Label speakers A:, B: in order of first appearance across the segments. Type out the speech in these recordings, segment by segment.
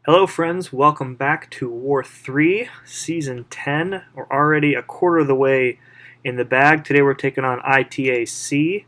A: Hello friends, welcome back to War 3, Season 10. We're already a quarter of the way in the bag. Today we're taking on ITA-C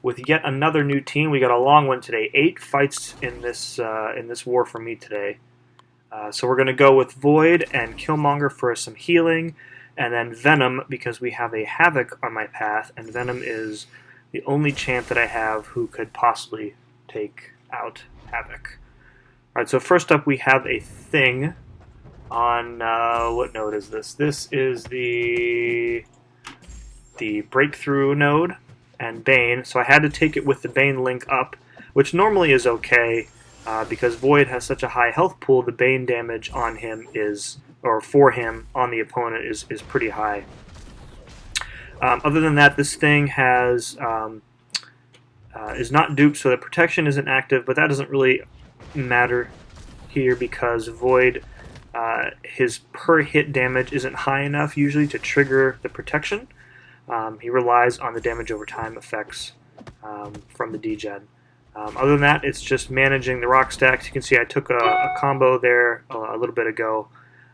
A: with yet another new team. We got a long one today, 8 fights in this war for me today. So we're going to go with Void and Killmonger for some healing, and then Venom because we have a Havoc on my path, and Venom is the only champ that I have who could possibly take out Havoc. Alright, so first up we have a thing on, what node is this? This is the Breakthrough node and Bane, so I had to take it with the Bane link up, which normally is okay, because Void has such a high health pool, the Bane damage on him is, or for him, on the opponent is pretty high. Other than that, this thing has, is not duped, so the protection isn't active, but that doesn't really matter here because Void, his per hit damage isn't high enough usually to trigger the protection. He relies on the damage over time effects from the degen. Other than that, it's just managing the rock stacks. You can see I took a combo there a little bit ago.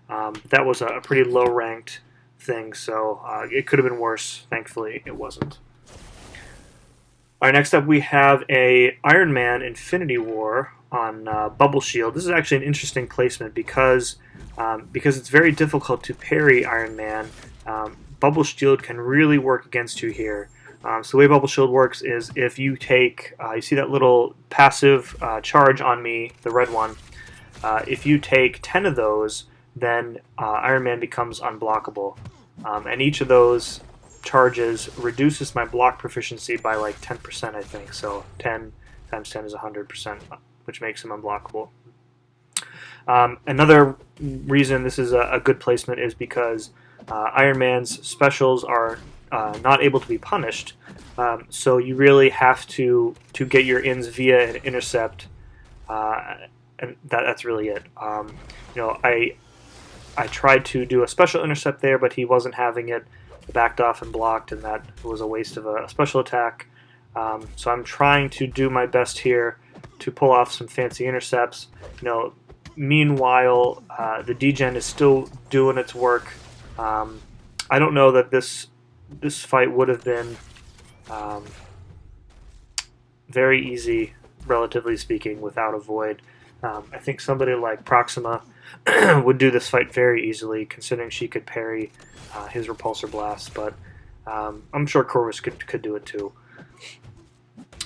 A: That was a pretty low ranked thing, so it could have been worse. Thankfully, it wasn't. Alright, next up we have a Iron Man Infinity War on Bubble Shield. This is actually an interesting placement because it's very difficult to parry Iron Man. Bubble Shield can really work against you here. So the way Bubble Shield works is if you take, you see that little passive charge on me, the red one, if you take 10 of those, then Iron Man becomes unblockable. And each of those charges reduces my block proficiency by like 10%, I think. So 10 times 10 is 100%, which makes him unblockable. Another reason this is a good placement is because Iron Man's specials are not able to be punished, so you really have to get your ins via an intercept, and that's really it. I tried to do a special intercept there, but he wasn't having it. Backed off and blocked, and that was a waste of a special attack. So I'm trying to do my best here to pull off some fancy intercepts. Meanwhile, the degen is still doing its work. I don't know that this fight would have been very easy, relatively speaking, without a Void. I think somebody like Proxima would do this fight very easily, considering she could parry his repulsor blast, but I'm sure Corvus could do it too.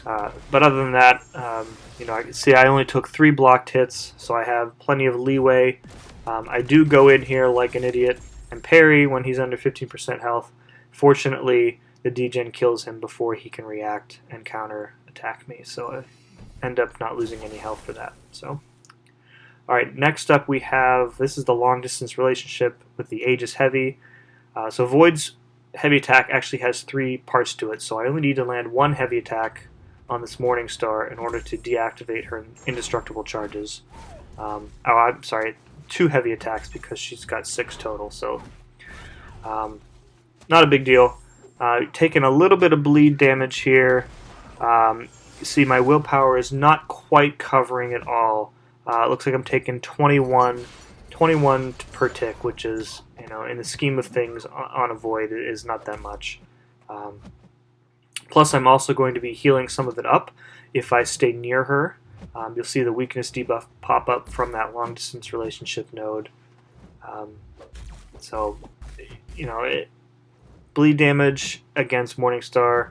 A: But other than that, I can see I only took 3 blocked hits, so I have plenty of leeway. I do go in here like an idiot and parry when he's under 15% health. Fortunately, the degen kills him before he can react and counter attack me, so I end up not losing any health for that. So, alright, next up we have, this is the long distance relationship with the Aegis Heavy. So Void's heavy attack actually has 3 parts to it, so I only need to land 1 heavy attack on this Morning Star in order to deactivate her indestructible charges. I'm sorry, 2 heavy attacks because she's got 6 total, so not a big deal. Taking a little bit of bleed damage here. You see my willpower is not quite covering it all. It looks like I'm taking 21 per tick, which is, in the scheme of things on a Void, it is not that much. Plus, I'm also going to be healing some of it up if I stay near her. You'll see the weakness debuff pop up from that long distance relationship node. Bleed damage against Morningstar,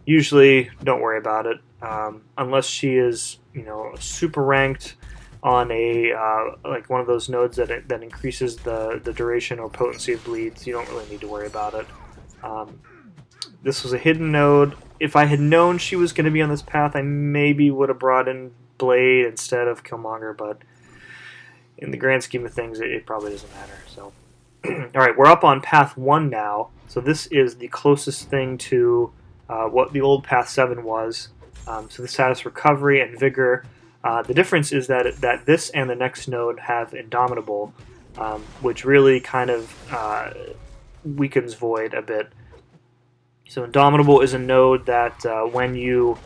A: usually don't worry about it. Unless she is, super ranked on a like one of those nodes that increases the duration or potency of bleeds, you don't really need to worry about it. This was a hidden node. If I had known she was going to be on this path, I maybe would have brought in Blade instead of Killmonger, but in the grand scheme of things, it probably doesn't matter. So, alright, we're up on path 1 now, so this is the closest thing to what the old path 7 was. So the status recovery and vigor. The difference is that this and the next node have Indomitable, which really kind of weakens Void a bit. So Indomitable is a node that when your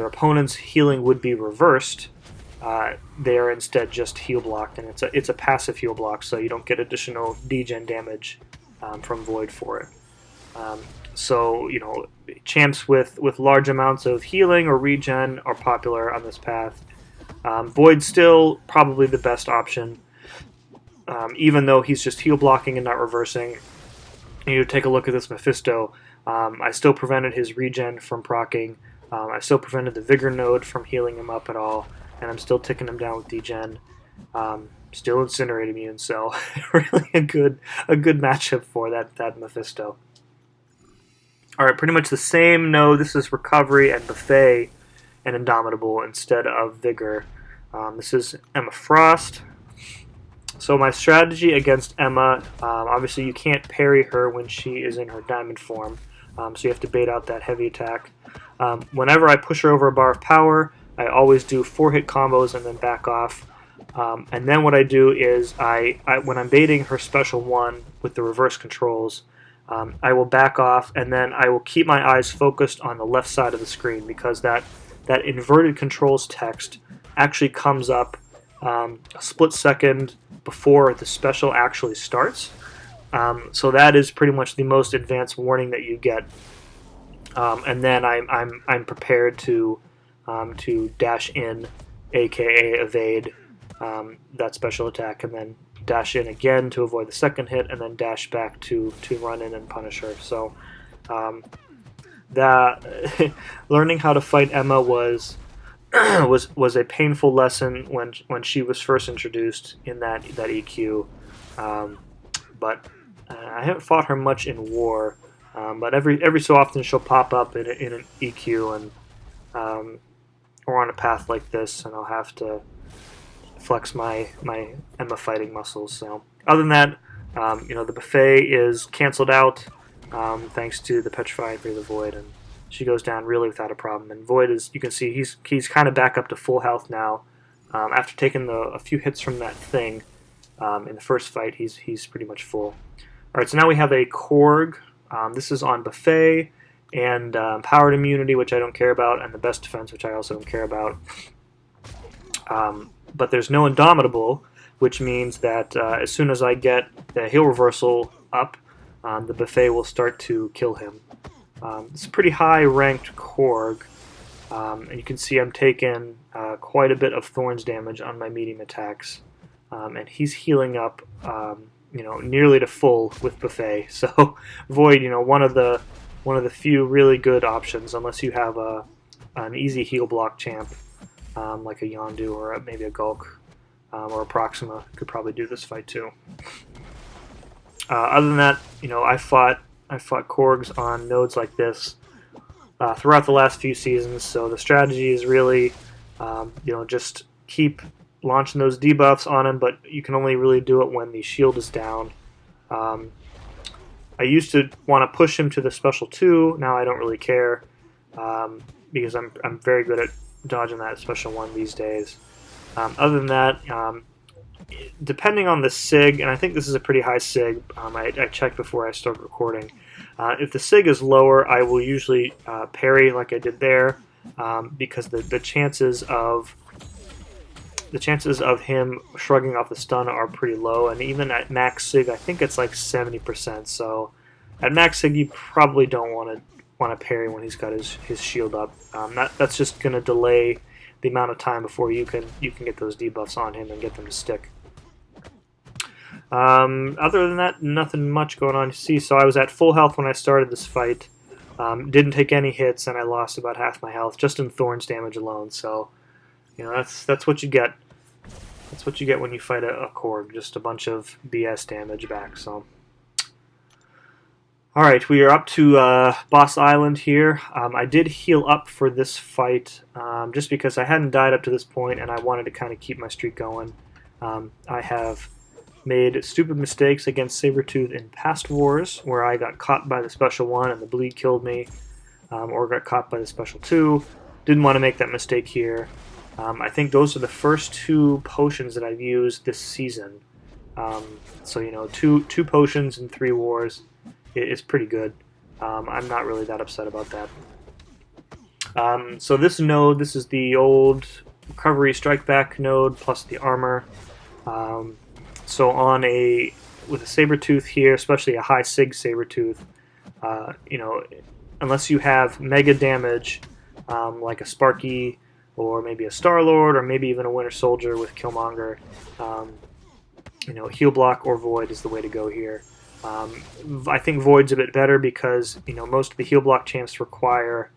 A: opponent's healing would be reversed, they are instead just heal blocked, and it's a passive heal block, so you don't get additional degen damage from Void for it. So, champs with large amounts of healing or regen are popular on this path. Void's still probably the best option, even though he's just heal blocking and not reversing. You take a look at this Mephisto. I still prevented his regen from proccing. I still prevented the Vigor node from healing him up at all, and I'm still ticking him down with degen. Still Incinerate immune, so really a good matchup for that Mephisto. Alright, pretty much the same node. This is Recovery and Buffet and Indomitable instead of Vigor. This is Emma Frost. So my strategy against Emma, obviously you can't parry her when she is in her diamond form, so you have to bait out that heavy attack. Whenever I push her over a bar of power, I always do 4-hit combos and then back off. And then what I do is, when I'm baiting her special 1 with the reverse controls, I will back off, and then I will keep my eyes focused on the left side of the screen, because that inverted controls text actually comes up a split second before the special actually starts. So that is pretty much the most advanced warning that you get. And then I'm prepared to dash in, aka evade that special attack, and then dash in again to avoid the second hit, and then dash back to run in and punish her. So that learning how to fight Emma was a painful lesson when she was first introduced in that EQ. But I haven't fought her much in war. But every so often she'll pop up in an EQ, and or on a path like this, and I'll have to flex my Emma fighting muscles. So other than that, the Buffet is canceled out thanks to the Petrify for the Void, and she goes down really without a problem. And Void is, you can see, he's kind of back up to full health now. After taking a few hits from that thing in the first fight, he's pretty much full. All right, so now we have a Korg. This is on Buffet, and Powered Immunity, which I don't care about, and the Best Defense, which I also don't care about. But there's no Indomitable, which means that as soon as I get the heal reversal up, the Buffet will start to kill him. It's a pretty high-ranked Korg, and you can see I'm taking quite a bit of Thorns damage on my medium attacks, and he's healing up, nearly to full with Buffet. So Void, one of the few really good options, unless you have an easy heal block champ. Like a Yondu or maybe a Gulk or a Proxima could probably do this fight too. Other than that, I fought Korgs on nodes like this throughout the last few seasons. So the strategy is really, just keep launching those debuffs on him, but you can only really do it when the shield is down. I used to want to push him to the special 2. Now I don't really care because I'm very good at dodging that special 1 these days. Other than that, depending on the SIG, and I think this is a pretty high SIG, I checked before I started recording. If the SIG is lower, I will usually parry like I did there, because the chances of him shrugging off the stun are pretty low, and even at max SIG, I think it's like 70%. So at max SIG, you probably don't want to parry when he's got his shield up. That's just going to delay the amount of time before you can get those debuffs on him and get them to stick. Other than that, nothing much going on. You see, so I was at full health when I started this fight. Didn't take any hits, and I lost about half my health just in Thorns damage alone. So, that's what you get. That's what you get when you fight a Korg, just a bunch of BS damage back. So. Alright, we are up to Boss Island here. I did heal up for this fight just because I hadn't died up to this point and I wanted to kind of keep my streak going. I have made stupid mistakes against Sabretooth in past wars where I got caught by the Special 1 and the bleed killed me, or got caught by the Special 2. Didn't want to make that mistake here. I think those are the first 2 potions that I've used this season. So, two potions in 3 wars. It's pretty good. I'm not really that upset about that. So this node, this is the old recovery strike back node plus the armor. So on with a Sabertooth here, especially a high Sig Sabertooth, unless you have mega damage like a Sparky or maybe a Star-Lord or maybe even a Winter Soldier with Killmonger, heal block or Void is the way to go here. I think Void's a bit better because most of the heal block champs require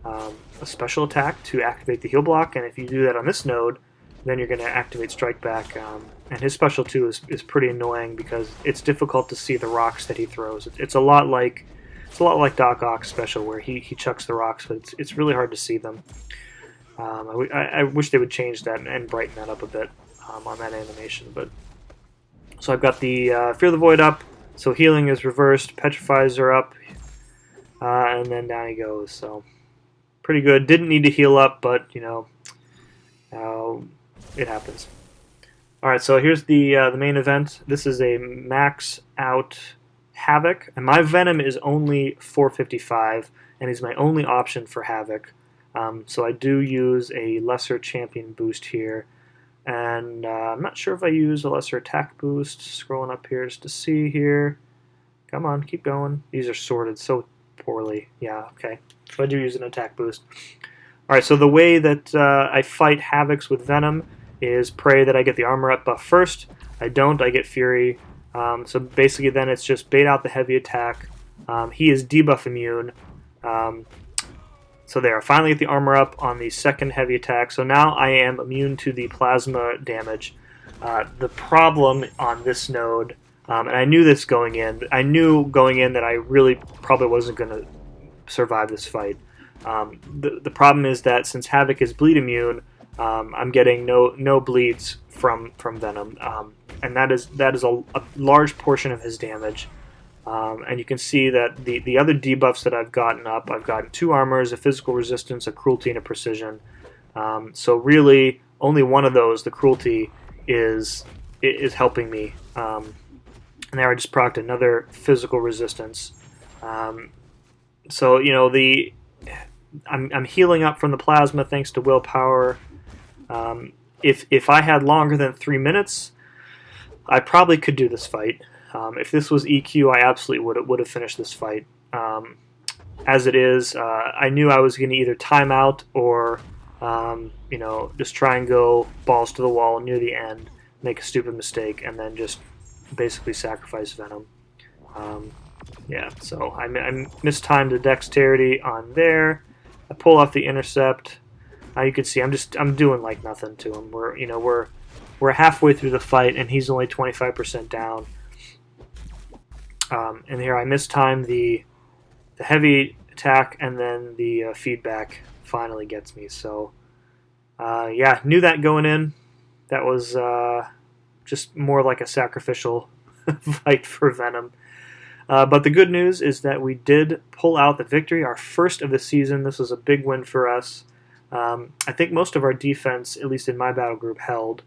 A: a special attack to activate the heal block, and if you do that on this node, then you're going to activate Strike Back. And his special 2 is pretty annoying because it's difficult to see the rocks that he throws. It's a lot like Doc Ock's special where he chucks the rocks, but it's really hard to see them. I wish they would change that and brighten that up a bit on that animation. But so I've got the Fear the Void up, so healing is reversed, Petrifies are up, and then down he goes. So pretty good. Didn't need to heal up, but it happens. All right, so here's the main event. This is a max out Havoc, and my Venom is only 455, and he's my only option for Havoc. So I do use a lesser champion boost here, and I'm not sure if I use a lesser attack boost. Scrolling up here just to see here. Come on, keep going. These are sorted so poorly. Yeah, okay. So I do use an attack boost. All right, so the way that I fight Havocs with Venom is pray that I get the armor up buff first. I don't, I get Fury. So basically then it's just bait out the heavy attack. He is debuff immune. So there, I finally get the armor up on the second heavy attack. So now I am immune to the plasma damage. The problem on this node, and I knew this going in, that I really probably wasn't going to survive this fight. The problem is that since Havoc is bleed immune, I'm getting no bleeds from Venom, and that is a large portion of his damage. And you can see that the other debuffs that I've gotten up, I've gotten 2 armors, a physical resistance, a cruelty, and a precision. So really, only one of those, the cruelty, is helping me. And there I just procced another physical resistance. So I'm healing up from the plasma thanks to willpower. If I had longer than 3 minutes, I probably could do this fight. If this was EQ, I absolutely would have finished this fight. As it is, I knew I was going to either time out or just try and go balls to the wall near the end, make a stupid mistake, and then just basically sacrifice Venom. Yeah, so I mistimed the dexterity on there. I pull off the intercept. You can see I'm doing like nothing to him. We're halfway through the fight and he's only 25% down. And here I mistimed the heavy attack, and then the feedback finally gets me. So yeah, knew that going in. That was just more like a sacrificial fight for Venom. But the good news is that we did pull out the victory, our first of the season. This was a big win for us. I think most of our defense, at least in my battle group, held,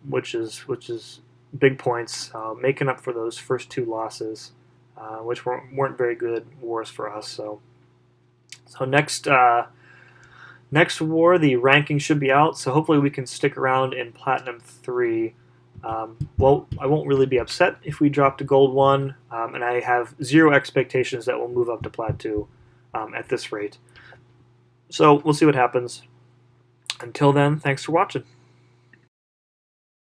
A: which is big points, making up for those first 2 losses, which weren't very good wars for us. So next war, the ranking should be out. So hopefully we can stick around in Platinum 3. Well, I won't really be upset if we drop to Gold 1, and I have 0 expectations that we'll move up to Plat 2 at this rate. So we'll see what happens. Until then, thanks for watching.